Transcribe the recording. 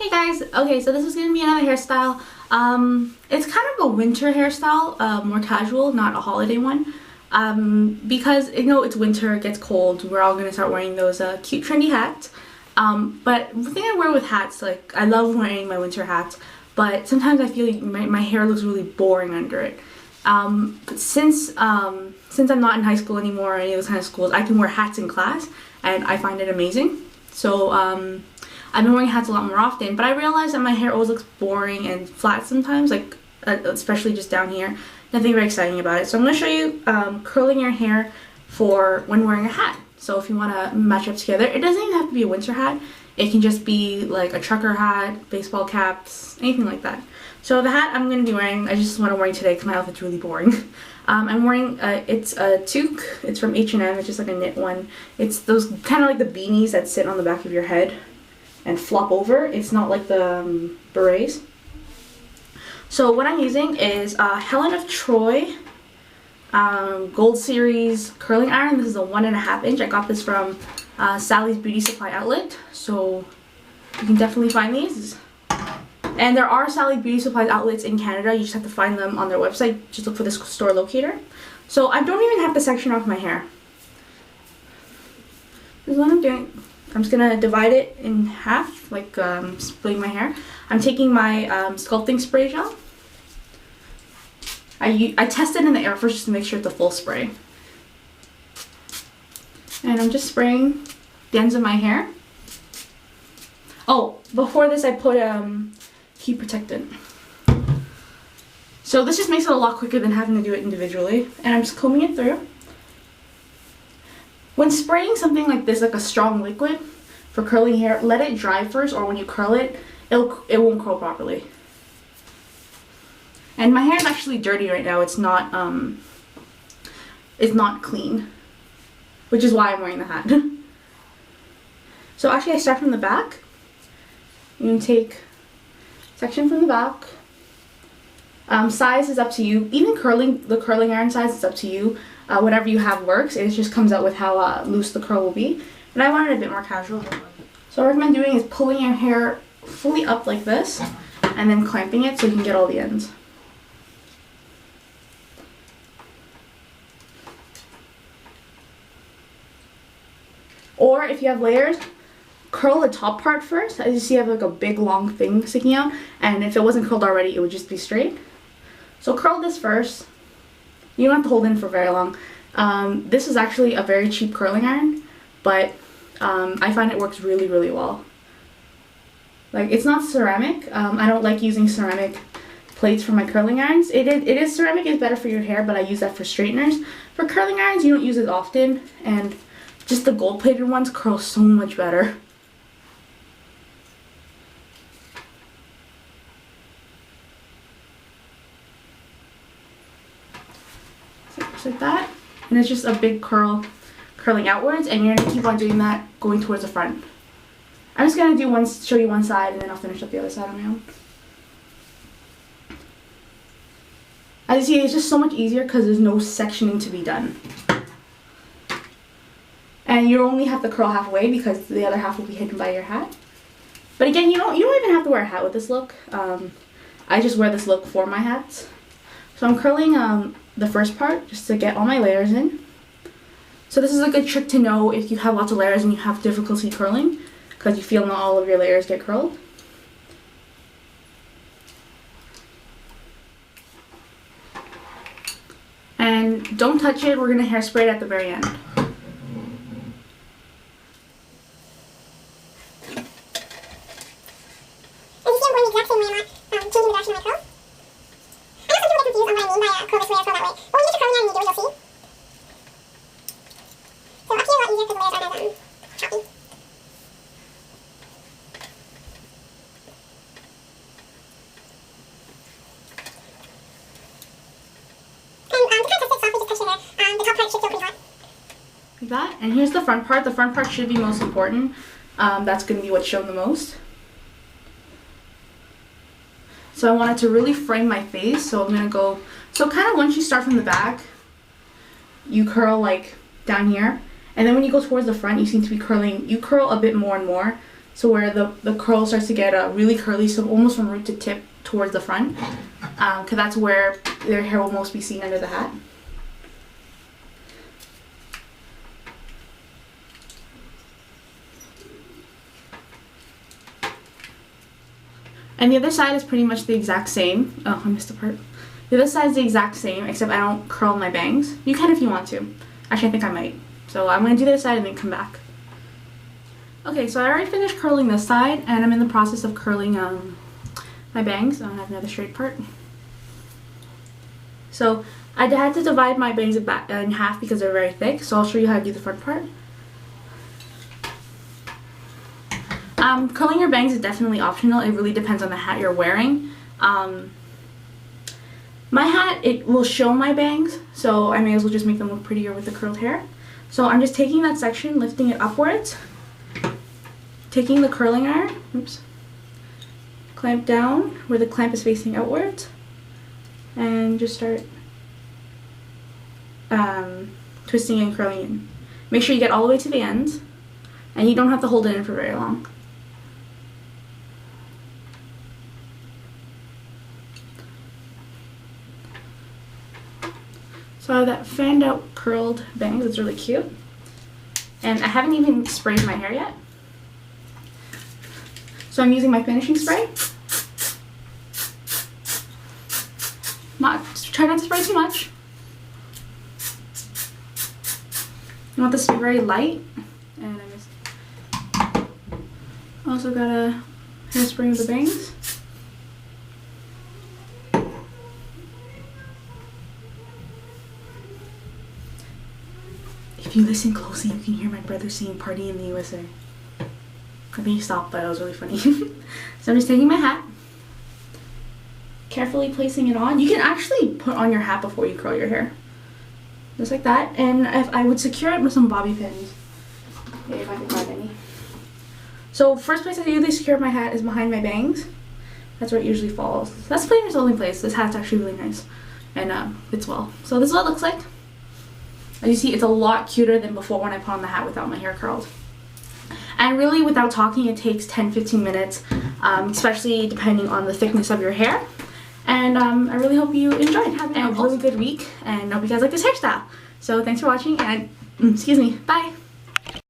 Hey guys, okay, so this is going to be another hairstyle. It's kind of a winter hairstyle, more casual, not a holiday one. Because, it's winter, it gets cold, we're all going to start wearing those cute trendy hats. But the thing I wear with hats, like, I love wearing my winter hats, but sometimes I feel like my hair looks really boring under it. But since I'm not in high school anymore or any of those kind of schools, I can wear hats in class, and I find it amazing. So, I've been wearing hats a lot more often, but I realized that my hair always looks boring and flat sometimes, like especially just down here. Nothing very exciting about it. So I'm going to show you curling your hair for when wearing a hat. So if you want to match up together, it doesn't even have to be a winter hat. It can just be like a trucker hat, baseball caps, anything like that. So the hat I'm going to be wearing, I just want to wear today because my outfit's really boring. I'm wearing, it's a toque. It's from H&M. It's just like a knit one. It's those kind of like the beanies that sit on the back of your head and flop over. It's not like the berets. So what I'm using is Helen of Troy Gold Series curling iron. This is a 1.5 inch. I got this from Sally's Beauty Supply outlet, so you can definitely find these. And there are Sally Beauty Supply outlets in Canada. You just have to find them on their website. Just look for the store locator. So I don't even have to section off my hair. This is what I'm doing. I'm just going to divide it in half, like splitting my hair. I'm taking my sculpting spray gel. I tested in the air first just to make sure it's a full spray. And I'm just spraying the ends of my hair. Oh, before this I put heat protectant. So this just makes it a lot quicker than having to do it individually. And I'm just combing it through. When spraying something like this, like a strong liquid for curling hair, let it dry first, or when you curl it, it won't curl properly. And my hair is actually dirty right now. It's not clean, which is why I'm wearing the hat. So actually I start from the back. You can take section from the back. Size is up to you. Even the curling iron size is up to you. Whatever you have works. It just comes out with how loose the curl will be. And I want it a bit more casual. So what I recommend doing is pulling your hair fully up like this and then clamping it so you can get all the ends. Or if you have layers, curl the top part first. As you see, I have like a big long thing sticking out, and if it wasn't curled already, it would just be straight. So curl this first. You don't have to hold in for very long. This is actually a very cheap curling iron, but I find it works really, really well. Like, it's not ceramic. I don't like using ceramic plates for my curling irons. It is ceramic is better for your hair, but I use that for straighteners. For curling irons, you don't use it often, and just the gold-plated ones curl so much better. Just like that, and it's just a big curling outwards, and you're gonna keep on doing that going towards the front. I'm just gonna show you one side, and then I'll finish up the other side on my own. As you see, it's just so much easier because there's no sectioning to be done. And you only have to curl halfway because the other half will be hidden by your hat. But again, you don't even have to wear a hat with this look. I just wear this look for my hats. So I'm curling the first part just to get all my layers in. So this is a good trick to know if you have lots of layers and you have difficulty curling because you feel not all of your layers get curled. And don't touch it, we're going to hairspray it at the very end. Like that. And here's the front part. The front part should be most important. That's going to be what's shown the most. So I wanted to really frame my face, so I'm going to go, so kind of once you start from the back, you curl like down here, and then when you go towards the front, you seem to be curling, you curl a bit more and more So where the curl starts to get really curly, so almost from root to tip towards the front, because that's where their hair will most be seen under the hat. And the other side is pretty much the exact same. Oh, I missed a part. The other side is the exact same, except I don't curl my bangs. You can if you want to. Actually, I think I might. So I'm going to do the other side and then come back. Okay, so I already finished curling this side, and I'm in the process of curling my bangs. I have another straight part. So I had to divide my bangs in half because they're very thick, so I'll show you how to do the front part. Curling your bangs is definitely optional. It really depends on the hat you're wearing. My hat, it will show my bangs, so I may as well just make them look prettier with the curled hair. So I'm just taking that section, lifting it upwards, taking the curling iron, clamp down where the clamp is facing outwards, and just start twisting and curling in. Make sure you get all the way to the ends, and you don't have to hold it in for very long. So I have that fanned out curled bangs. It's really cute. And I haven't even sprayed my hair yet. So I'm using my finishing spray. Try not to spray too much. You want this to be very light. And I also got a hairspray with the bangs. If you listen closely, you can hear my brother saying "Party in the USA." I think he stopped, but that was really funny. So I'm just taking my hat, carefully placing it on. You can actually put on your hat before you curl your hair. Just like that. And I would secure it with some bobby pins. Okay, if I can find any. So first place I usually secure my hat is behind my bangs. That's where it usually falls. That's pretty much the only place. This hat's actually really nice and fits well. So this is what it looks like. As you see, it's a lot cuter than before when I put on the hat without my hair curled. And really, without talking, it takes 10-15 minutes, especially depending on the thickness of your hair. And I really hope you enjoyed. Have a really good week, and hope you guys like this hairstyle. So thanks for watching, and excuse me, bye!